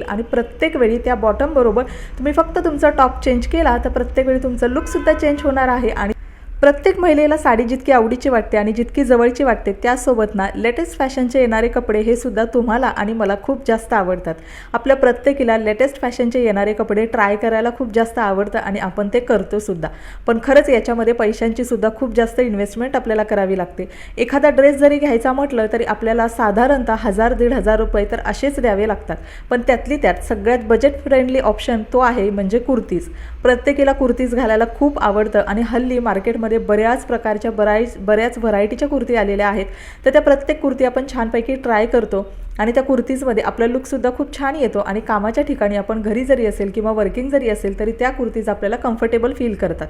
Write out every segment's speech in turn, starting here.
आणि प्रत्येक वेळी त्या बॉटम बरोबर तुम्ही फक्त तुमचा टॉप चेंज केला तर प्रत्येक वेळी तुमचा लुकसुद्धा चेंज होणार आहे। आणि प्रत्येक महिलेला साडी जितकी आवडीची वाटते आणि जितकी जवळची वाटते त्यासोबत ना लेटेस्ट फॅशनचे येणारे कपडे हे सुद्धा तुम्हाला आणि मला खूप जास्त आवडतात। आपल्या प्रत्येकीला लेटेस्ट फॅशनचे येणारे कपडे ट्राय करायला खूप जास्त आवडतं आणि आपण ते करतो सुद्धा। पण खरंच याच्यामध्ये पैशांची सुद्धा खूप जास्त इन्व्हेस्टमेंट आपल्याला करावी लागते। एखादा ड्रेस जरी घ्यायचा म्हटलं तरी आपल्याला साधारणतः 1000-1500 रुपये तर असेच द्यावे लागतात। पण त्यातली त्यात सगळ्यात बजेट फ्रेंडली ऑप्शन तो आहे म्हणजे कुर्तीज। प्रत्येकीला कुर्तीज घालायला खूप आवडतं आणि हल्ली मार्केटमध्ये बऱ्याच प्रकारच्या बऱ्याच व्हरायटीच्या कुर्ती आलेल्या आहेत। तर त्या प्रत्येक कुर्ती आपण छानपैकी ट्राय करतो आणि त्या कुर्तीजमध्ये आपला लुकसुद्धा खूप छान येतो आणि कामाच्या ठिकाणी आपण घरी जरी असेल किंवा वर्किंग जरी असेल तरी त्या कुर्तीज आपल्याला कम्फर्टेबल फील करतात।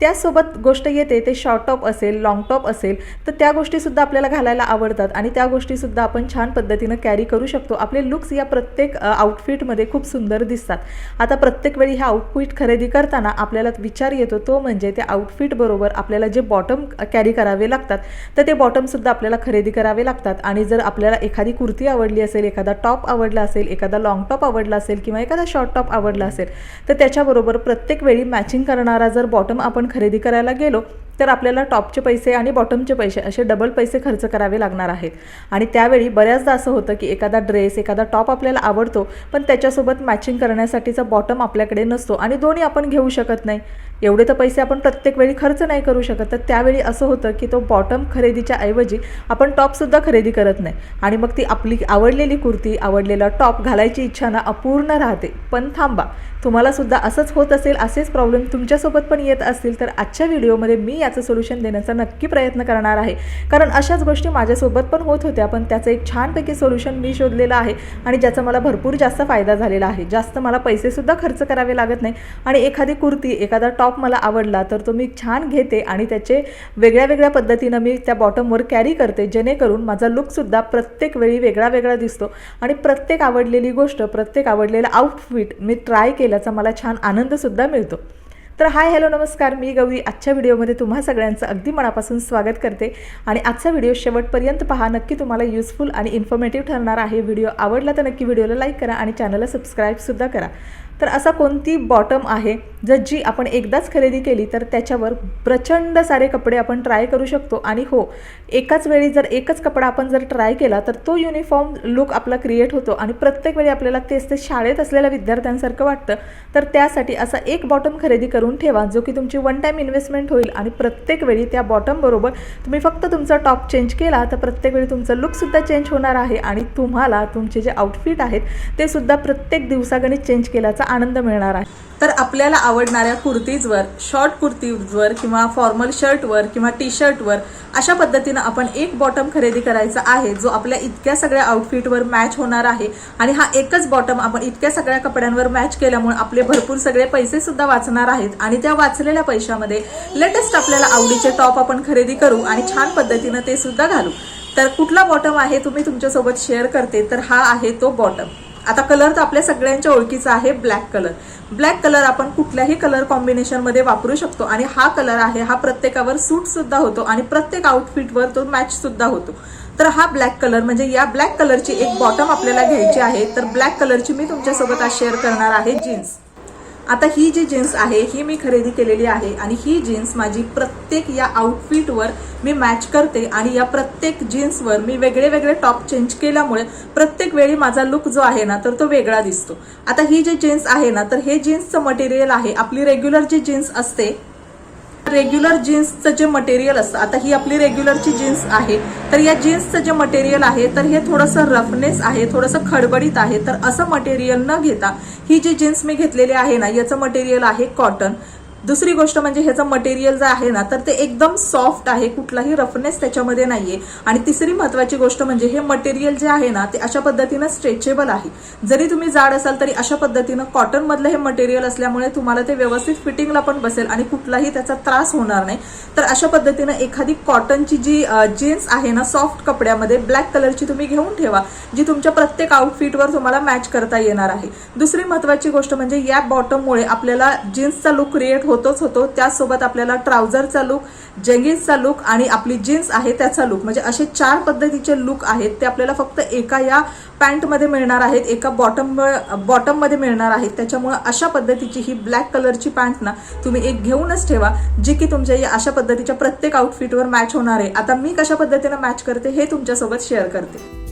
त्यासोबत गोष्ट येते ते शॉर्ट टॉप असेल लॉंग टॉप असेल तर त्या गोष्टीसुद्धा आपल्याला घालायला आवडतात आणि त्या गोष्टीसुद्धा आपण छान पद्धतीनं कॅरी करू शकतो। आपले लुक्स या प्रत्येक आउटफिटमध्ये खूप सुंदर दिसतात। आता प्रत्येक वेळी ह्या आउटफिट खरेदी करताना आपल्याला विचार येतो तो म्हणजे त्या आउटफिट बरोबर आपल्याला जे बॉटम कॅरी करावे लागतात तर ते बॉटमसुद्धा आपल्याला खरेदी करावे लागतात। आणि जर आपल्याला एखादी कुर्ती आवडली असेल, एखादा टॉप आवडला असेल, एखादा लॉंग टॉप आवडला असेल किंवा एखादा शॉर्ट टॉप आवडला असेल तर त्याच्याबरोबर प्रत्येक वेळी मॅचिंग करणारा जर बॉटम आपण खरेदी करायला गेलो तर आपल्याला टॉपचे पैसे आणि बॉटमचे पैसे असे डबल पैसे खर्च करावे लागणार आहेत। आणि त्यावेळी बऱ्याचदा असं होतं की एखादा ड्रेस एखादा टॉप आपल्याला आवडतो पण त्याच्यासोबत मॅचिंग करण्यासाठीचा बॉटम आपल्याकडे नसतो आणि दोन्ही आपण घेऊ शकत नाही। एवढे तर पैसे आपण प्रत्येक वेळी खर्च नाही करू शकत। तर त्यावेळी असं होतं की तो बॉटम खरेदीच्या ऐवजी आपण टॉपसुद्धा खरेदी करत नाही आणि मग ती आपली आवडलेली कुर्ती आवडलेला टॉप घालायची इच्छा ना अपूर्ण राहते। पण थांबा, तुम्हाला सुद्धा असंच होत असेल, असेच प्रॉब्लेम तुमच्यासोबत पण येत असतील तर आजच्या व्हिडिओमध्ये मी याचं सोल्युशन देण्याचा नक्की प्रयत्न करणार आहे। कारण अशाच गोष्टी माझ्यासोबत पण होत होत्या पण त्याचं एक छानपैकी सोल्युशन मी शोधलेलं आहे आणि ज्याचा मला भरपूर जास्त फायदा झालेला आहे। जास्त मला पैसेसुद्धा खर्च करावे लागत नाही आणि एखादी कुर्ती एखादा टॉप मला आवडला तर तो मी छान घेते आणि त्याचे वेगळ्या पद्धतीनं मी त्या बॉटमवर कॅरी करते जेणेकरून माझा लुकसुद्धा प्रत्येक वेळी वेगळा दिसतो आणि प्रत्येक आवडलेली गोष्ट प्रत्येक आवडलेला आउटफिट मी ट्राय केल्याचा मला छान आनंदसुद्धा मिळतो। तर हाय हॅलो नमस्कार, मी गौरी आजच्या व्हिडिओमध्ये तुम्हा सगळ्यांचं अगदी मनापासून स्वागत करते आणि आजचा व्हिडिओ शेवटपर्यंत पहा, नक्की तुम्हाला युजफुल आणि इन्फॉर्मेटिव्ह ठरणार आहे। व्हिडिओ आवडला तर नक्की व्हिडिओला लाईक करा आणि चॅनलला सबस्क्राईबसुद्धा करा। तर असा कोणती बॉटम आहे जर जी आपण एकदाच खरेदी केली तर त्याच्यावर प्रचंड सारे कपडे आपण ट्राय करू शकतो आणि हो, एकाच वेळी जर एकच कपडा आपण जर ट्राय केला तर तो युनिफॉर्म लुक आपला क्रिएट होतो आणि प्रत्येक वेळी आपल्याला तेच ते शाळेत असलेल्या विद्यार्थ्यांसारखं वाटतं। तर त्यासाठी असा एक बॉटम खरेदी करून ठेवा जो की तुमची वन टाइम इन्व्हेस्टमेंट होईल आणि प्रत्येक वेळी त्या बॉटम बरोबर तुम्ही फक्त तुमचा टॉप चेंज केला तर प्रत्येक वेळी तुमचं लुकसुद्धा चेंज होणार आहे आणि तुम्हाला तुमचे जे आउटफिट आहेत ते सुद्धा प्रत्येक दिवसागणिक चेंज केल्याचा आनंद मिळणार आहे। तर आपल्याला आवडणाऱ्या कुर्तीजवर, शॉर्ट कुर्तीजवर किंवा फॉर्मल शर्टवर किंवा टी शर्टवर अशा पद्धतीनं आपण एक बॉटम खरेदी करायचा आहे जो आपल्या इतक्या सगळ्या आउटफिटवर मॅच होणार आहे आणि हा एकच बॉटम आपण इतक्या सगळ्या कपड्यांवर मॅच केल्यामुळे आपले भरपूर सगळे पैसे सुद्धा वाचणार आहेत आणि त्या वाचलेल्या पैशामध्ये लेटेस्ट आपल्याला आवडीचे टॉप आपण खरेदी करू आणि छान पद्धतीनं ते सुद्धा घालू। तर कुठला बॉटम आहे तुम्ही तुमच्यासोबत शेअर करते तर हा आहे तो बॉटम। आता कलर तर आपल्या सगळ्यांच्या ओळखीचा आहे ब्लॅक कलर। ब्लॅक कलर आपण कुठल्याही कलर कॉम्बिनेशनमध्ये वापरू शकतो आणि हा कलर आहे हा प्रत्येकावर सूट सुद्धा होतो आणि प्रत्येक आउटफिटवर तो मॅच सुद्धा होतो। तर हा ब्लॅक कलर म्हणजे या ब्लॅक कलरची एक बॉटम आपल्याला घ्यायची आहे। तर ब्लॅक कलरची मी तुमच्यासोबत आज शेअर करणार आहे जीन्स। आता ही जी जीन्स आहे ही मी खरेदी केलेली आहे आणि ही जीन्स माझी प्रत्येक या आउटफिटवर मी मॅच करते आणि या प्रत्येक जीन्सवर मी वेगळे टॉप चेंज केल्यामुळे प्रत्येक वेळी माझा लुक जो आहे ना तर तो वेगळा दिसतो। आता ही जी जीन्स आहे ना तर हे जीन्सचं मटेरियल आहे आपली रेग्युलर जी जीन्स असते, रेग्युलर जीन्सचं जे मटेरियल असतं, आता ही आपली रेग्युलरची जीन्स आहे तर या जीन्सचं जे मटेरियल आहे तर हे थोडंसं रफनेस आहे, थोडंसं खडबडीत आहे। तर असं मटेरियल न घेता ही जी जीन्स मी घेतलेली आहे ना याचं मटेरियल आहे कॉटन। दुसरी गोष्ट म्हणजे ह्याचं मटेरियल जे आहे ना तर ते एकदम सॉफ्ट आहे, कुठलाही रफनेस त्याच्यामध्ये नाहीये। आणि तिसरी महत्त्वाची गोष्ट म्हणजे हे मटेरियल जे आहे ना ते अशा पद्धतीनं स्ट्रेचेबल आहे। जरी तुम्ही जाड असाल तरी अशा पद्धतीनं कॉटन मधलं हे मटेरियल असल्यामुळे तुम्हाला ते व्यवस्थित फिटिंगला पण बसेल आणि कुठलाही त्याचा त्रास होणार नाही। तर अशा पद्धतीनं एखादी कॉटनची जी जीन्स आहे ना सॉफ्ट कपड्यामध्ये ब्लॅक कलरची तुम्ही घेऊन ठेवा जी तुमच्या प्रत्येक आउटफिटवर तुम्हाला मॅच करता येणार आहे। दुसरी महत्त्वाची गोष्ट म्हणजे या बॉटममुळे आपल्याला जीन्सचा लुक क्रिएट होतोच होतो, त्याचसोबत आपल्याला ट्राउझरचा लुक, जेगिन्सचा लुक आणि आपली जीन्स आहे त्याचा लुक, म्हणजे असे 4 पद्धतीचे लुक आहेत ते आपल्याला फक्त एका या पॅन्टमध्ये मिळणार आहेत, एका बॉटममध्ये मिळणार आहेत. त्याच्यामुळे अशा पद्धतीची ही ब्लॅक कलरची पॅन्ट ना तुम्ही एक घेऊनच ठेवा, जी की तुमच्या या अशा पद्धतीच्या प्रत्येक आउटफिटवर मॅच होणार आहे. आता मी कशा पद्धतीने मॅच करते हे तुमच्यासोबत शेअर करते.